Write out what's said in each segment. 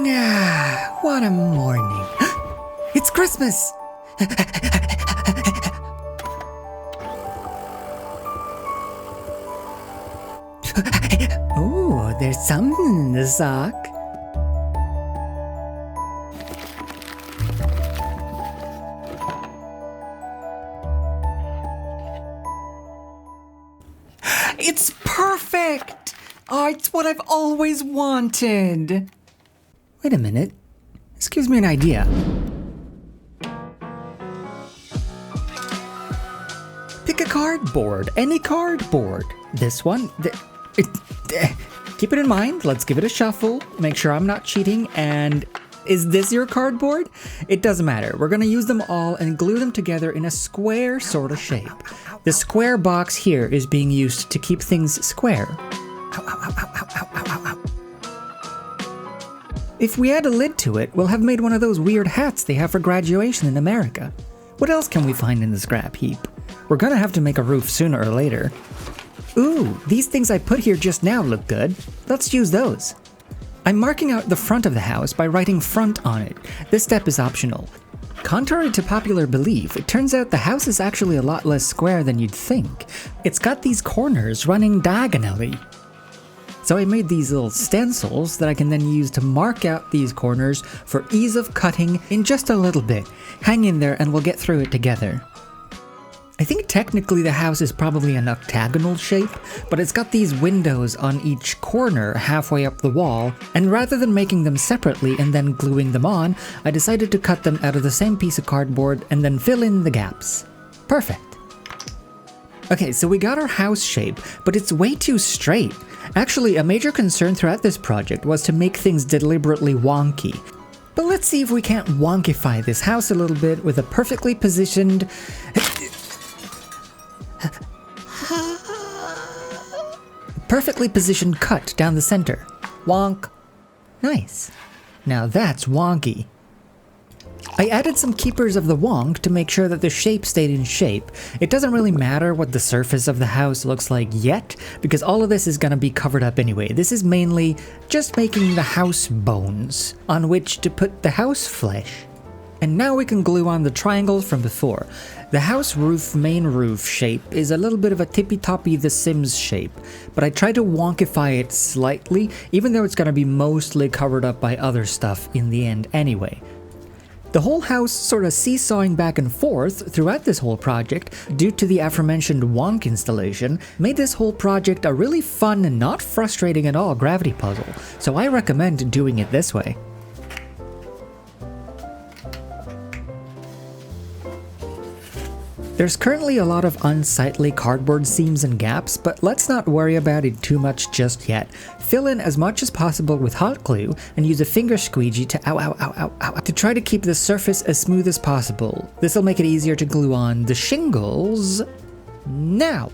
Ah, what a morning. It's Christmas! Oh, there's something in the sock. It's perfect! Oh, it's what I've always wanted. Wait a minute. This gives me an idea. Pick a cardboard. Any cardboard. This one. Keep it in mind. Let's give it a shuffle. Make sure I'm not cheating. And is this your cardboard? It doesn't matter. We're going to use them all and glue them together in a square sort of shape. The square box here is being used to keep things square. If we add a lid to it, we'll have made one of those weird hats they have for graduation in America. What else can we find in the scrap heap? We're gonna have to make a roof sooner or later. Ooh, these things I put here just now look good. Let's use those. I'm marking out the front of the house by writing front on it. This step is optional. Contrary to popular belief, it turns out the house is actually a lot less square than you'd think. It's got these corners running diagonally. So I made these little stencils that I can then use to mark out these corners for ease of cutting in just a little bit. Hang in there and we'll get through it together. I think technically the house is probably an octagonal shape, but it's got these windows on each corner halfway up the wall, and rather than making them separately and then gluing them on, I decided to cut them out of the same piece of cardboard and then fill in the gaps. Perfect. Okay, so we got our house shape, but it's way too straight. Actually, a major concern throughout this project was to make things deliberately wonky. But let's see if we can't wonkify this house a little bit with a perfectly positioned... perfectly positioned cut down the center. Wonk. Nice. Now that's wonky. I added some keepers of the wonk to make sure that the shape stayed in shape. It doesn't really matter what the surface of the house looks like yet, because all of this is going to be covered up anyway. This is mainly just making the house bones on which to put the house flesh. And now we can glue on the triangles from before. The house roof main roof shape is a little bit of a tippy-toppy The Sims shape, but I tried to wonkify it slightly, even though it's going to be mostly covered up by other stuff in the end anyway. The whole house sort of seesawing back and forth throughout this whole project due to the aforementioned wonk installation made this whole project a really fun and not frustrating at all gravity puzzle, so I recommend doing it this way. There's currently a lot of unsightly cardboard seams and gaps, but let's not worry about it too much just yet. Fill in as much as possible with hot glue and use a finger squeegee to to try to keep the surface as smooth as possible. This will make it easier to glue on the shingles. Now,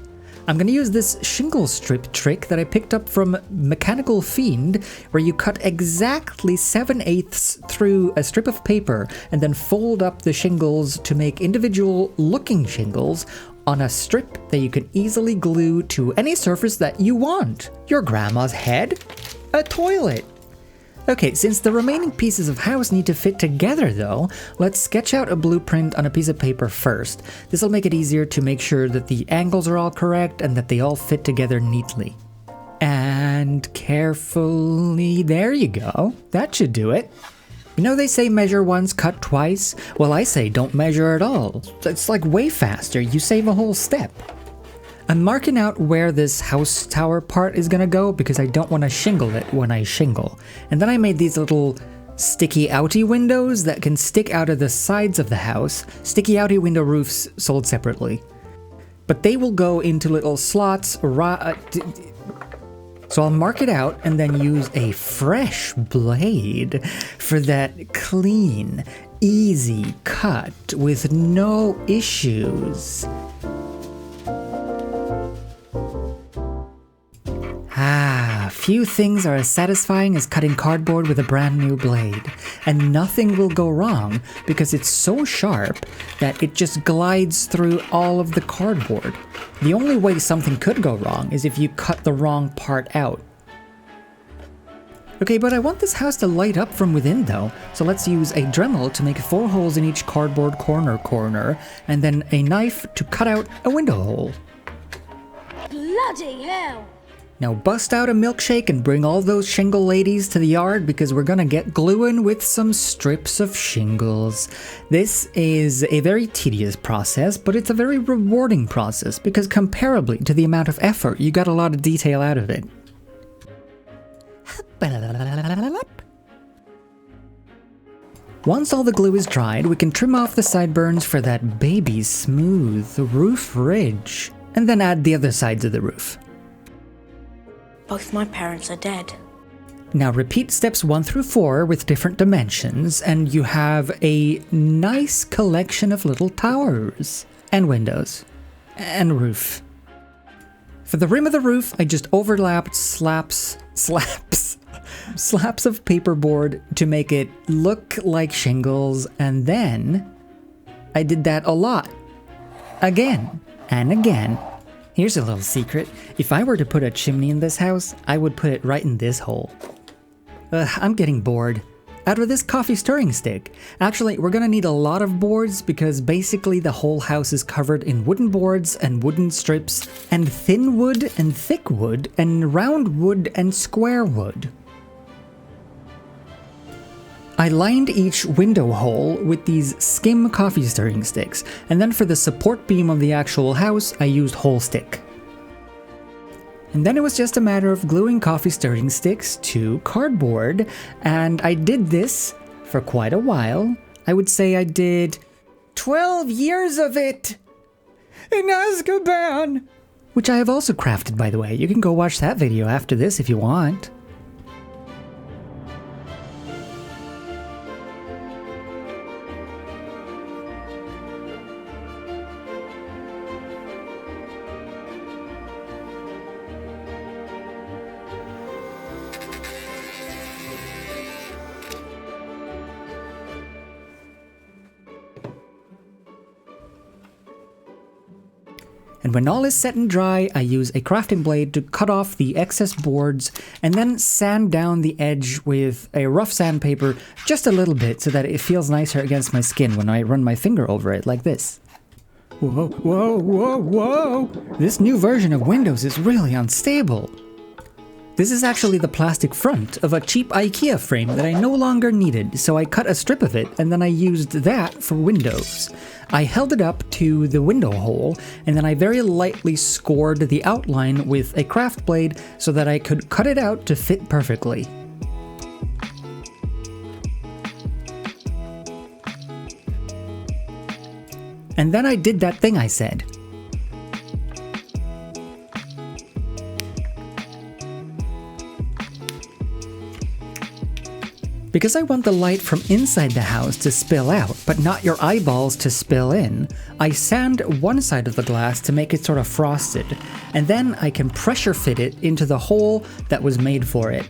I'm going to use this shingle strip trick that I picked up from Mechanical Fiend, where you cut exactly 7/8 through a strip of paper and then fold up the shingles to make individual looking shingles on a strip that you can easily glue to any surface that you want. Your grandma's head, a toilet. Okay, since the remaining pieces of house need to fit together though, let's sketch out a blueprint on a piece of paper first. This will make it easier to make sure that the angles are all correct and that they all fit together neatly. And carefully, there you go. That should do it. You know they say measure once, cut twice? Well, I say don't measure at all. It's like way faster, you save a whole step. I'm marking out where this house tower part is gonna go because I don't want to shingle it when I shingle. And then I made these little sticky outy windows that can stick out of the sides of the house. Sticky outy window roofs sold separately. But they will go into little slots. So I'll mark it out and then use a fresh blade for that clean, easy cut with no issues. Few things are as satisfying as cutting cardboard with a brand new blade, and nothing will go wrong because it's so sharp that it just glides through all of the cardboard. The only way something could go wrong is if you cut the wrong part out. Okay, but I want this house to light up from within though, so let's use a Dremel to make 4 holes in each cardboard corner, and then a knife to cut out a window hole. Bloody hell! Now bust out a milkshake and bring all those shingle ladies to the yard because we're gonna get gluing with some strips of shingles. This is a very tedious process, but it's a very rewarding process because comparably to the amount of effort, you got a lot of detail out of it. Once all the glue is dried, we can trim off the sideburns for that baby smooth roof ridge, and then add the other sides of the roof. Both my parents are dead. Now repeat steps 1 through 4 with different dimensions, and you have a nice collection of little towers, and windows, and roof. For the rim of the roof, I just overlapped slaps of paperboard to make it look like shingles, and then I did that a lot. Again and again. Here's a little secret. If I were to put a chimney in this house, I would put it right in this hole. I'm getting bored. Out of this coffee stirring stick. Actually, we're gonna need a lot of boards because basically the whole house is covered in wooden boards and wooden strips, and thin wood and thick wood, and round wood and square wood. I lined each window hole with these skim coffee stirring sticks, and then for the support beam of the actual house, I used whole stick. And then it was just a matter of gluing coffee stirring sticks to cardboard, and I did this for quite a while. I would say I did 12 years of it in Azkaban! Which I have also crafted, by the way. You can go watch that video after this if you want. And when all is set and dry, I use a crafting blade to cut off the excess boards and then sand down the edge with a rough sandpaper just a little bit so that it feels nicer against my skin when I run my finger over it like this. Whoa, whoa, whoa, whoa! This new version of Windows is really unstable. This is actually the plastic front of a cheap IKEA frame that I no longer needed, so I cut a strip of it and then I used that for windows. I held it up to the window hole and then I very lightly scored the outline with a craft blade so that I could cut it out to fit perfectly. And then I did that thing I said. Because I want the light from inside the house to spill out, but not your eyeballs to spill in, I sand one side of the glass to make it sort of frosted, and then I can pressure fit it into the hole that was made for it.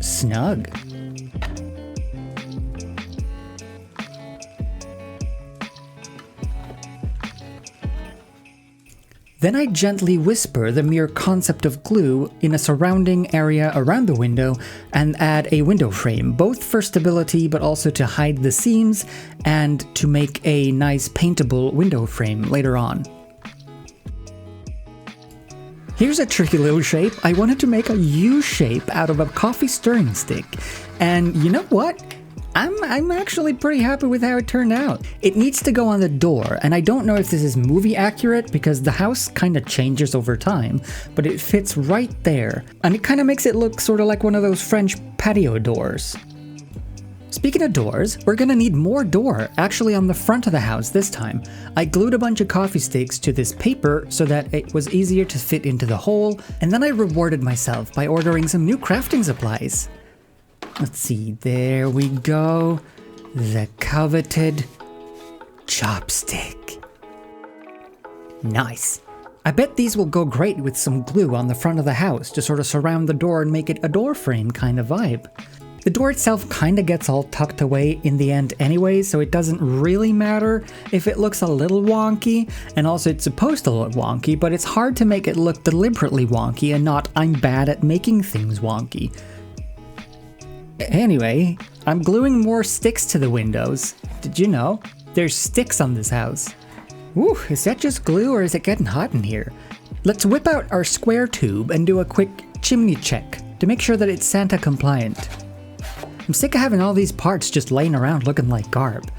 Snug. Then I gently whisper the mere concept of glue in a surrounding area around the window and add a window frame, both for stability but also to hide the seams and to make a nice paintable window frame later on. Here's a tricky little shape. I wanted to make a U shape out of a coffee stirring stick, and you know what? I'm actually pretty happy with how it turned out. It needs to go on the door, and I don't know if this is movie accurate because the house kind of changes over time, but it fits right there, and it kind of makes it look sort of like one of those French patio doors. Speaking of doors, we're gonna need more door, actually on the front of the house this time. I glued a bunch of coffee sticks to this paper so that it was easier to fit into the hole, and then I rewarded myself by ordering some new crafting supplies. Let's see, there we go. The coveted chopstick. Nice. I bet these will go great with some glue on the front of the house to sort of surround the door and make it a door frame kind of vibe. The door itself kinda gets all tucked away in the end anyway, so it doesn't really matter if it looks a little wonky, and also it's supposed to look wonky, but it's hard to make it look deliberately wonky and not I'm bad at making things wonky. Anyway, I'm gluing more sticks to the windows. Did you know? There's sticks on this house. Woo, is that just glue or is it getting hot in here? Let's whip out our square tube and do a quick chimney check to make sure that it's Santa compliant. I'm sick of having all these parts just laying around looking like garb.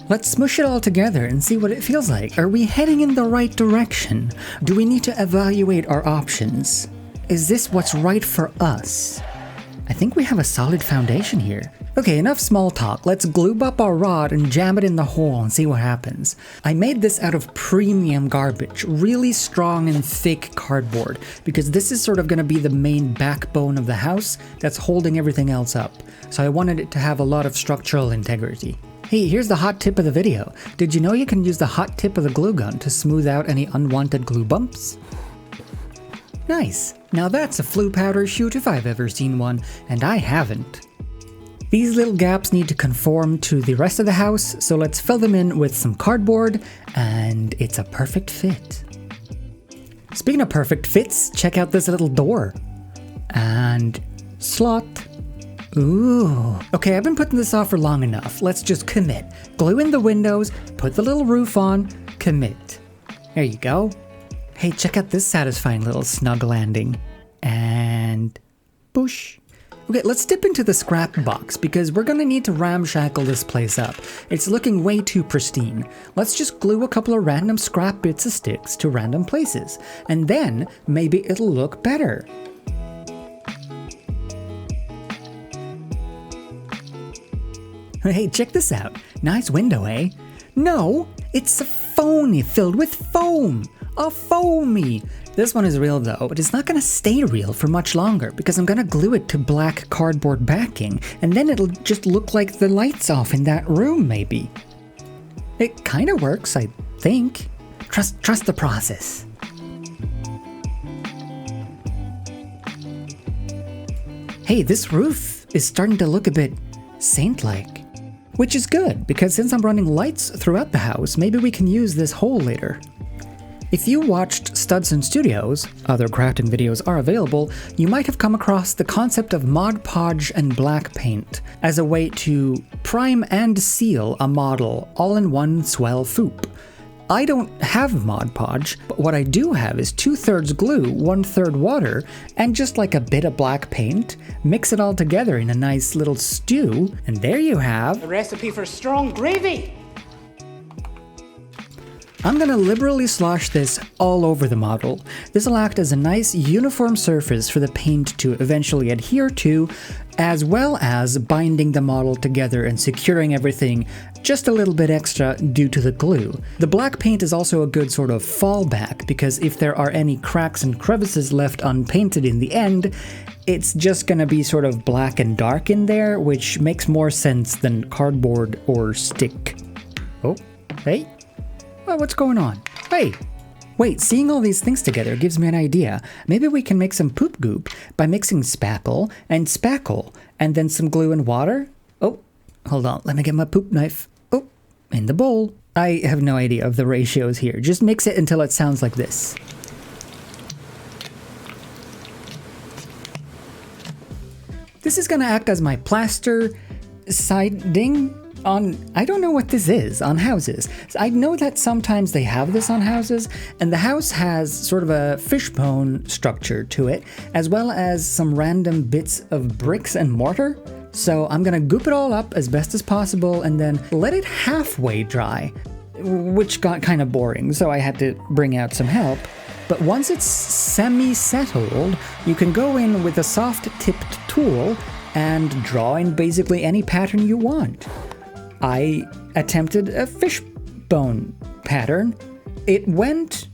Let's smush it all together and see what it feels like. Are we heading in the right direction? Do we need to evaluate our options? Is this what's right for us? I think we have a solid foundation here. Okay, enough small talk. Let's glue up our rod and jam it in the hole and see what happens. I made this out of premium garbage, really strong and thick cardboard, because this is sort of going to be the main backbone of the house that's holding everything else up. So I wanted it to have a lot of structural integrity. Hey, here's the hot tip of the video. Did you know you can use the hot tip of the glue gun to smooth out any unwanted glue bumps? Nice. Now that's a flue powder shoot if I've ever seen one, and I haven't. These little gaps need to conform to the rest of the house, so let's fill them in with some cardboard, and it's a perfect fit. Speaking of perfect fits, check out this little door. And slot. Ooh. Okay, I've been putting this off for long enough. Let's just commit. Glue in the windows, put the little roof on, commit. There you go. Hey, check out this satisfying little snug landing. And boosh. Okay, let's dip into the scrap box because we're gonna need to ramshackle this place up. It's looking way too pristine. Let's just glue a couple of random scrap bits of sticks to random places, and then maybe it'll look better. Hey, check this out. Nice window, eh? No, it's a phony filled with foam. A foamy. This one is real though, but it's not gonna stay real for much longer because I'm gonna glue it to black cardboard backing, and then it'll just look like the lights off in that room maybe. It kinda works, I think. Trust the process. Hey, this roof is starting to look a bit saint-like. Which is good, because since I'm running lights throughout the house, maybe we can use this hole later. If you watched Studson Studios, other crafting videos are available, you might have come across the concept of Mod Podge and black paint as a way to prime and seal a model all in one swell foop. I don't have Mod Podge, but what I do have is 2/3 glue, 1/3 water, and just like a bit of black paint, mix it all together in a nice little stew, and there you have a recipe for strong gravy. I'm gonna liberally slosh this all over the model. This will act as a nice uniform surface for the paint to eventually adhere to, as well as binding the model together and securing everything just a little bit extra due to the glue. The black paint is also a good sort of fallback, because if there are any cracks and crevices left unpainted in the end, it's just gonna be sort of black and dark in there, which makes more sense than cardboard or stick. Oh, hey. Well, what's going on? Hey! Wait, seeing all these things together gives me an idea. Maybe we can make some poop goop by mixing spackle and spackle, and then some glue and water? Oh, hold on, let me get my poop knife. Oh, in the bowl. I have no idea of the ratios here. Just mix it until it sounds like this. This is gonna act as my plaster siding on, I don't know what this is, on houses. I know that sometimes they have this on houses, and the house has sort of a fishbone structure to it, as well as some random bits of bricks and mortar. So I'm gonna goop it all up as best as possible and then let it halfway dry, which got kind of boring, so I had to bring out some help. But once it's semi-settled, you can go in with a soft-tipped tool and draw in basically any pattern you want. I attempted a fishbone pattern. It went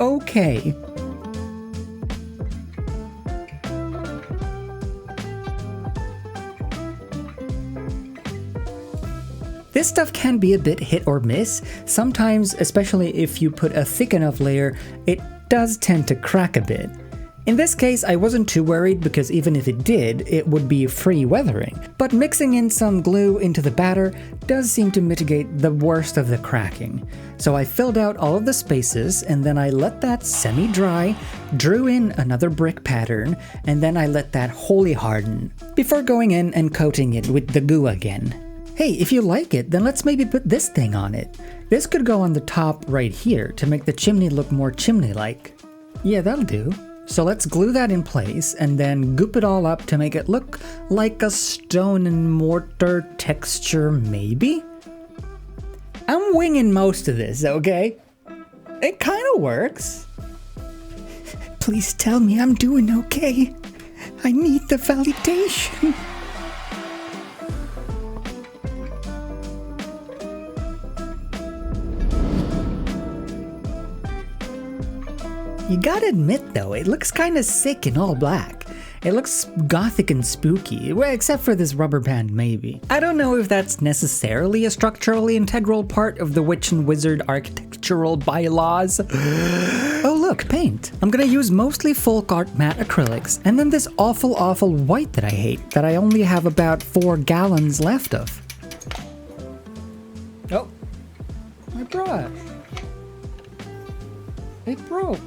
okay. This stuff can be a bit hit or miss. Sometimes, especially if you put a thick enough layer, it does tend to crack a bit. In this case, I wasn't too worried because even if it did, it would be free weathering. But mixing in some glue into the batter does seem to mitigate the worst of the cracking. So I filled out all of the spaces and then I let that semi-dry, drew in another brick pattern, and then I let that wholly harden before going in and coating it with the goo again. Hey, if you like it, then let's maybe put this thing on it. This could go on the top right here to make the chimney look more chimney-like. Yeah, that'll do. So let's glue that in place and then goop it all up to make it look like a stone and mortar texture, maybe? I'm winging most of this, okay? It kind of works. Please tell me I'm doing okay. I need the validation. You gotta admit though, it looks kinda sick in all black. It looks gothic and spooky, well, except for this rubber band maybe. I don't know if that's necessarily a structurally integral part of the witch and wizard architectural bylaws. Oh look, paint. I'm gonna use mostly folk art matte acrylics, and then this awful white that I hate, that I only have about 4 gallons left of. Oh, my brush. It broke.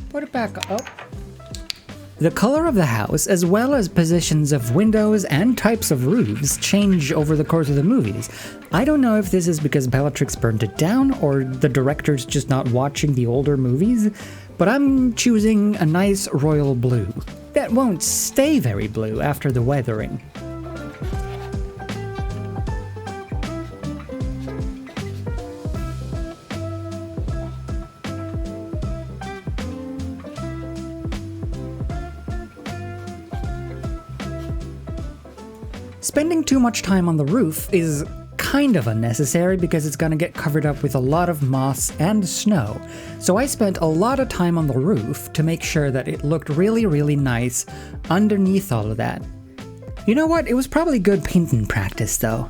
Put it back up. The color of the house, as well as positions of windows and types of roofs, change over the course of the movies. I don't know if this is because Bellatrix burned it down or the director's just not watching the older movies, but I'm choosing a nice royal blue. That won't stay very blue after the weathering. Spending too much time on the roof is kind of unnecessary because it's gonna get covered up with a lot of moss and snow. So I spent a lot of time on the roof to make sure that it looked really nice underneath all of that. You know what? It was probably good painting practice though.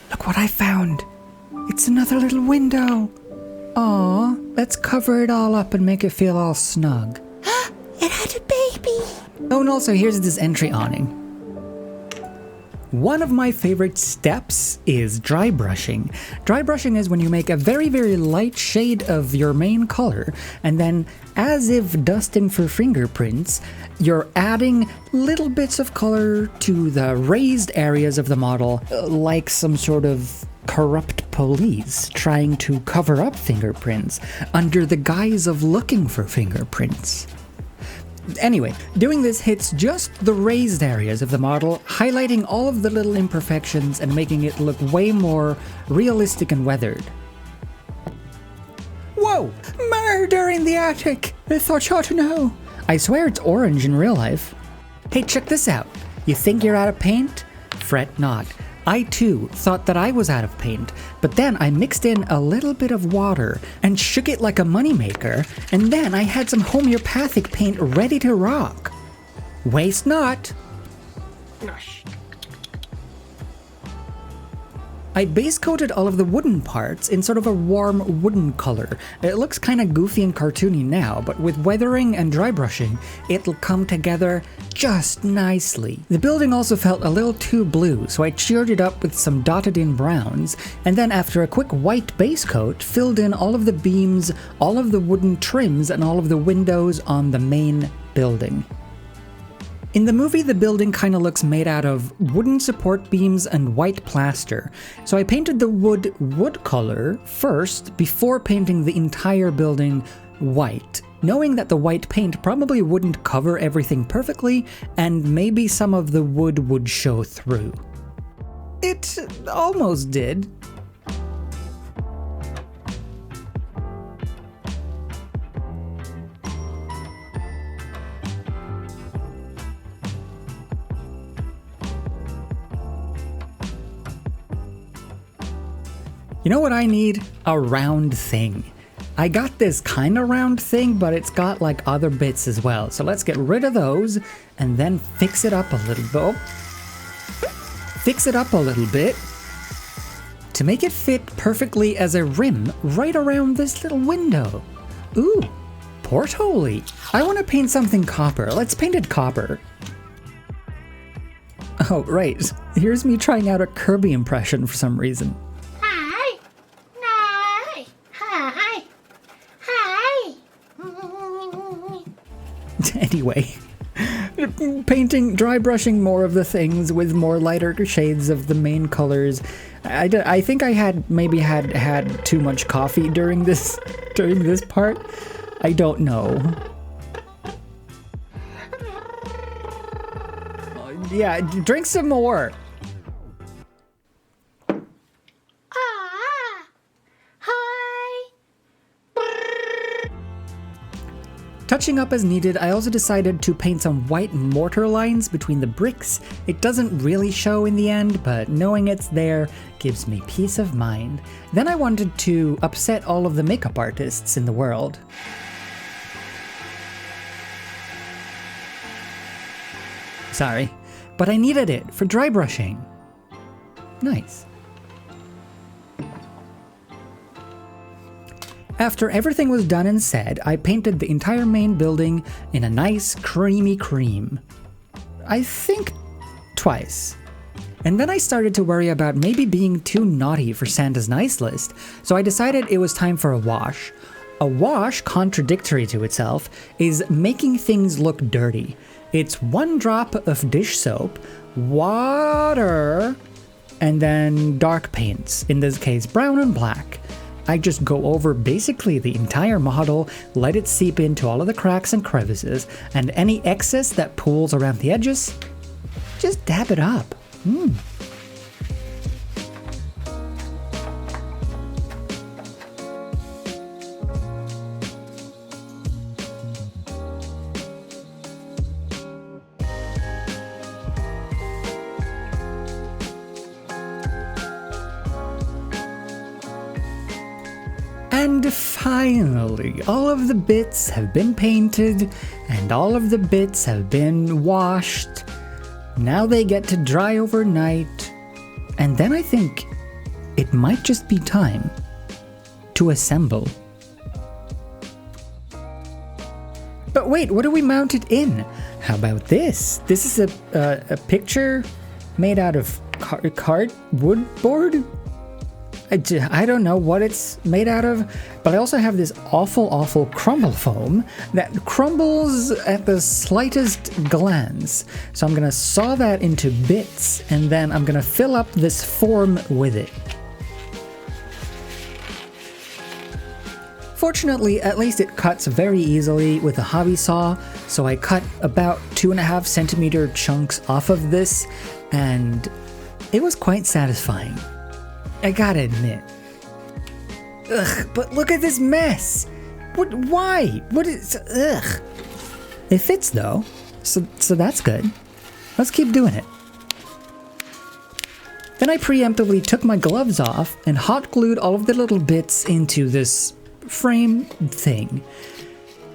Look what I found! It's another little window! Aw, let's cover it all up and make it feel all snug. It had a baby! Oh, and also here's this entry awning. One of my favorite steps is dry brushing. Dry brushing is when you make a very light shade of your main color, and then, as if dusting for fingerprints, you're adding little bits of color to the raised areas of the model, like some sort of corrupt police trying to cover up fingerprints under the guise of looking for fingerprints. Anyway, doing this hits just the raised areas of the model, highlighting all of the little imperfections and making it look way more realistic and weathered. Whoa! Murder in the attic! I thought you ought to know. I swear it's orange in real life. Hey, check this out. You think you're out of paint? Fret not. I too thought that I was out of paint, but then I mixed in a little bit of water and shook it like a moneymaker, and then I had some homeopathic paint ready to rock. Waste not. I base coated all of the wooden parts in sort of a warm wooden color. It looks kinda goofy and cartoony now, but with weathering and dry brushing, it'll come together just nicely. The building also felt a little too blue, so I cheered it up with some dotted in browns, and then after a quick white base coat, filled in all of the beams, all of the wooden trims, and all of the windows on the main building. In the movie, the building kinda looks made out of wooden support beams and white plaster, so I painted the wood color first before painting the entire building white, knowing that the white paint probably wouldn't cover everything perfectly, and maybe some of the wood would show through. It almost did. You know what I need? A round thing. I got this kind of round thing, but it's got like other bits as well. So let's get rid of those and then fix it up a little bit. Fix it up a little bit to make it fit perfectly as a rim right around this little window. Ooh, porthole-y. I want to paint something copper. Let's paint it copper. Oh, right. Here's me trying out a Kirby impression for some reason. Hi. Hi. Hi. Hi. Anyway, painting, dry brushing more of the things with more lighter shades of the main colors. I think I had maybe had too much coffee during this part. I don't know. Yeah, drink some more. Hi. Touching up as needed, I also decided to paint some white mortar lines between the bricks. It doesn't really show in the end, but knowing it's there gives me peace of mind. Then I wanted to upset all of the makeup artists in the world. Sorry, but I needed it for dry brushing. Nice. After everything was done and said, I painted the entire main building in a nice creamy cream. I think twice. And then I started to worry about maybe being too naughty for Santa's nice list, so I decided it was time for a wash. A wash, contradictory to itself, is making things look dirty. It's 1 drop of dish soap, water, and then dark paints, in this case brown and black. I just go over basically the entire model, let it seep into all of the cracks and crevices, and any excess that pools around the edges, just dab it up. And finally, all of the bits have been painted, and all of the bits have been washed. Now they get to dry overnight, and then I think it might just be time to assemble. But wait, what do we mount it in? How about this? This is a picture made out of wood board? I don't know what it's made out of, but I also have this awful crumble foam that crumbles at the slightest glance. So I'm gonna saw that into bits, and then I'm gonna fill up this form with it. Fortunately, at least it cuts very easily with a hobby saw, so I cut about 2.5 centimeter chunks off of this, and it was quite satisfying. I gotta admit. Ugh, but look at this mess! Why? What is, ugh. It fits though, so that's good. Let's keep doing it. Then I preemptively took my gloves off and hot glued all of the little bits into this frame thing.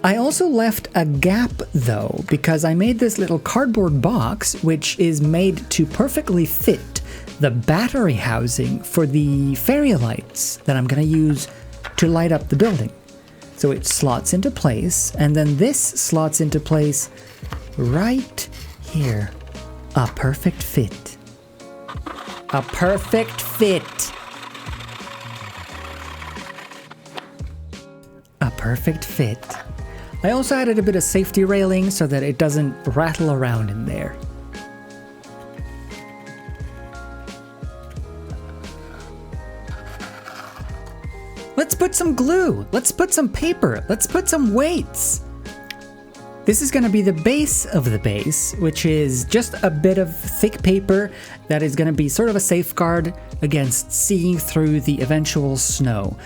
I also left a gap though, because I made this little cardboard box which is made to perfectly fit the battery housing for the fairy lights that I'm gonna use to light up the building. So it slots into place, and then this slots into place right here. A perfect fit. A perfect fit. A perfect fit. I also added a bit of safety railing so that it doesn't rattle around in there. Let's put some glue, let's put some paper, let's put some weights. This is gonna be the base of the base, which is just a bit of thick paper that is gonna be sort of a safeguard against seeing through the eventual snow.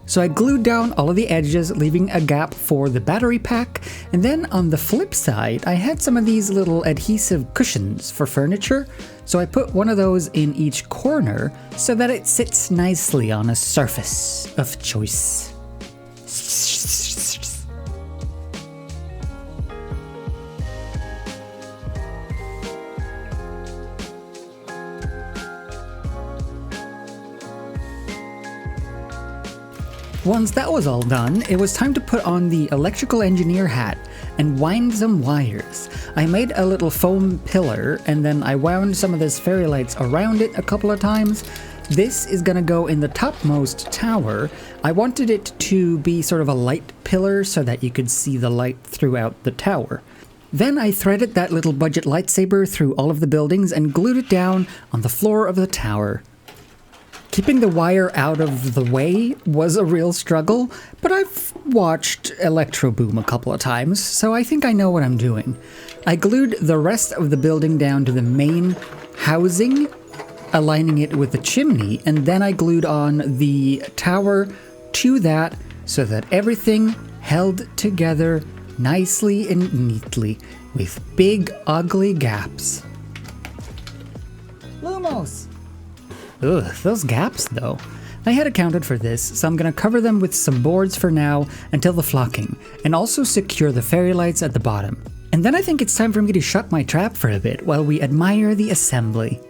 So I glued down all of the edges, leaving a gap for the battery pack, and then on the flip side, I had some of these little adhesive cushions for furniture, so I put one of those in each corner so that it sits nicely on a surface of choice. Once that was all done, it was time to put on the electrical engineer hat and wind some wires. I made a little foam pillar and then I wound some of this fairy lights around it a couple of times. This is gonna go in the topmost tower. I wanted it to be sort of a light pillar so that you could see the light throughout the tower. Then I threaded that little budget lightsaber through all of the buildings and glued it down on the floor of the tower. Keeping the wire out of the way was a real struggle, but I've watched Electro Boom a couple of times, so I think I know what I'm doing. I glued the rest of the building down to the main housing, aligning it with the chimney, and then I glued on the tower to that so that everything held together nicely and neatly with big ugly gaps. Lumos! Ugh, those gaps though. I had accounted for this, so I'm gonna cover them with some boards for now until the flocking, and also secure the fairy lights at the bottom. And then I think it's time for me to shut my trap for a bit while we admire the assembly.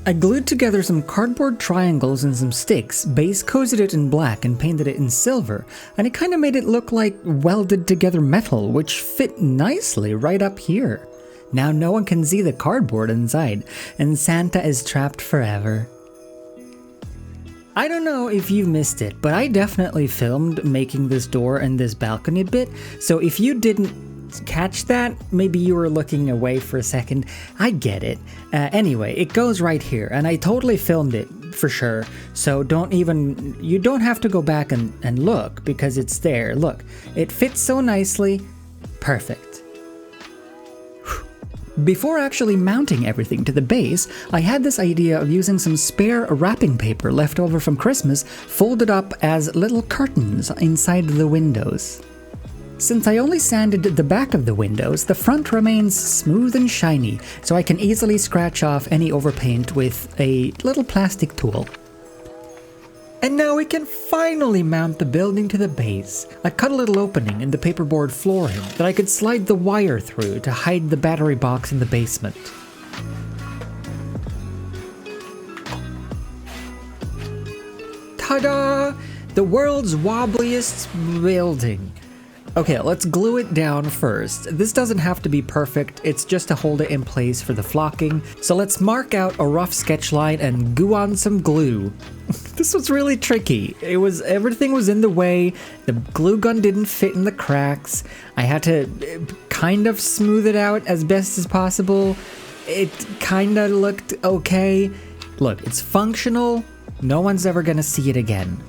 I glued together some cardboard triangles and some sticks, base coated it in black and painted it in silver, and it kind of made it look like welded together metal, which fit nicely right up here. Now no one can see the cardboard inside, and Santa is trapped forever. I don't know if you missed it, but I definitely filmed making this door and this balcony bit, so if you didn't catch that, maybe you were looking away for a second, I get it. Anyway, it goes right here, and I totally filmed it for sure, so you don't have to go back and look, because it's there. Look, it fits so nicely. Perfect. Before actually mounting everything to the base, I had this idea of using some spare wrapping paper left over from Christmas, folded up as little curtains inside the windows. Since I only sanded the back of the windows, the front remains smooth and shiny, so I can easily scratch off any overpaint with a little plastic tool. And now we can finally mount the building to the base. I cut a little opening in the paperboard flooring that I could slide the wire through to hide the battery box in the basement. Ta-da! The world's wobbliest building. Okay, let's glue it down first. This doesn't have to be perfect, it's just to hold it in place for the flocking. So let's mark out a rough sketch line and goo on some glue. This was really tricky. Everything was in the way, the glue gun didn't fit in the cracks. I had to kind of smooth it out as best as possible. It kind of looked okay. Look, it's functional. No one's ever gonna see it again.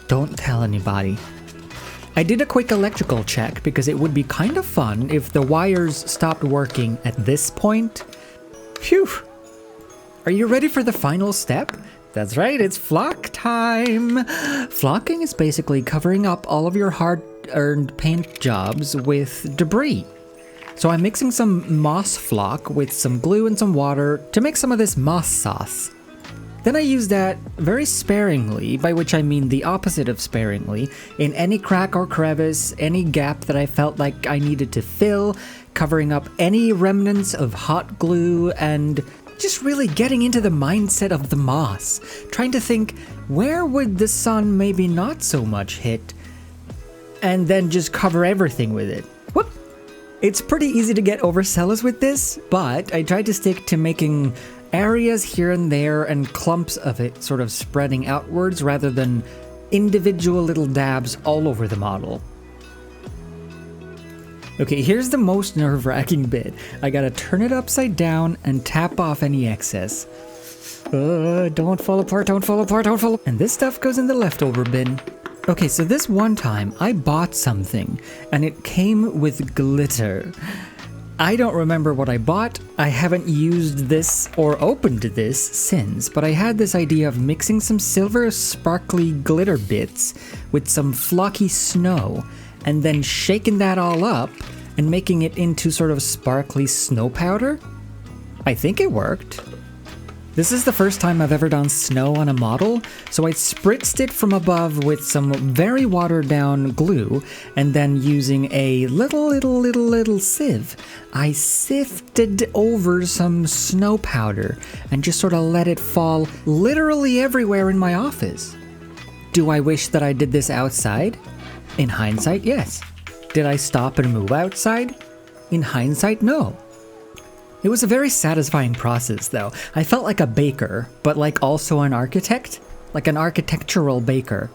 Don't tell anybody. I did a quick electrical check because it would be kind of fun if the wires stopped working at this point. Phew! Are you ready for the final step? That's right, it's flock time! Flocking is basically covering up all of your hard-earned paint jobs with debris. So I'm mixing some moss flock with some glue and some water to make some of this moss sauce. Then I use that very sparingly, by which I mean the opposite of sparingly, in any crack or crevice, any gap that I felt like I needed to fill, covering up any remnants of hot glue, and just really getting into the mindset of the moss, trying to think, where would the sun maybe not so much hit? and then just cover everything with it. Whoop! It's pretty easy to get overzealous with this, but I tried to stick to making areas here and there and clumps of it sort of spreading outwards rather than individual little dabs all over the model. Okay, here's the most nerve-wracking bit. I gotta turn it upside down and tap off any excess. Don't fall apart, don't fall apart, don't fall apart. And this stuff goes in the leftover bin. Okay, so this one time I bought something and it came with glitter. I don't remember what I bought. I haven't used this or opened this since, but I had this idea of mixing some silver sparkly glitter bits with some flocky snow and then shaking that all up and making it into sort of sparkly snow powder. I think it worked. This is the first time I've ever done snow on a model, so I spritzed it from above with some very watered down glue, and then using a little sieve, I sifted over some snow powder and just sort of let it fall literally everywhere in my office. Do I wish that I did this outside? In hindsight, yes. Did I stop and move outside? In hindsight, no. It was a very satisfying process, though. I felt like a baker, but like also an architect, like an architectural baker.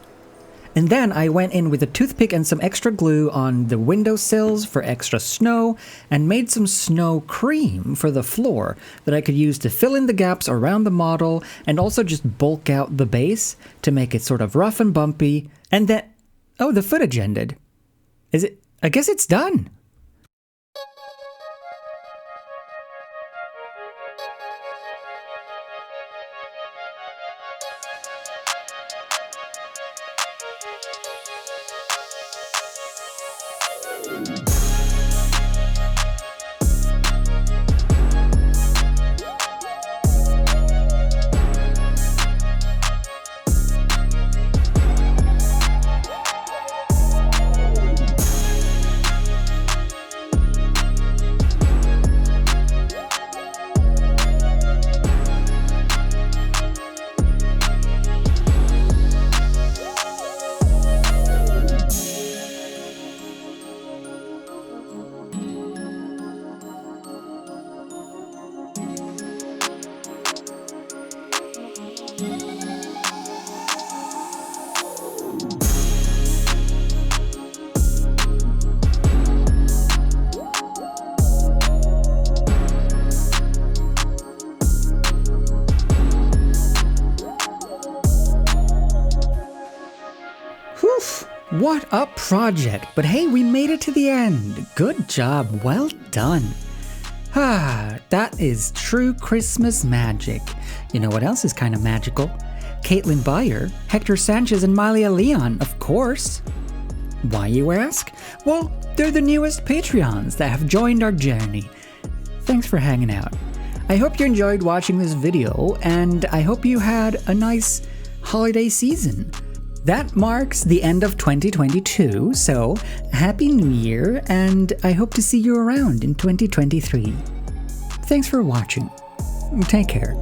And then I went in with a toothpick and some extra glue on the windowsills for extra snow, and made some snow cream for the floor that I could use to fill in the gaps around the model and also just bulk out the base to make it sort of rough and bumpy. And then, oh, the footage ended. Is it? I guess it's done. What a project, but hey, we made it to the end. Good job, well done. That is true Christmas magic. You know what else is kind of magical? Caitlin Byer, Hector Sanchez, and Malia Leon, of course. Why, you ask? Well, they're the newest Patreons that have joined our journey. Thanks for hanging out. I hope you enjoyed watching this video, and I hope you had a nice holiday season. That marks the end of 2022, so Happy New Year, and I hope to see you around in 2023. Thanks for watching. Take care.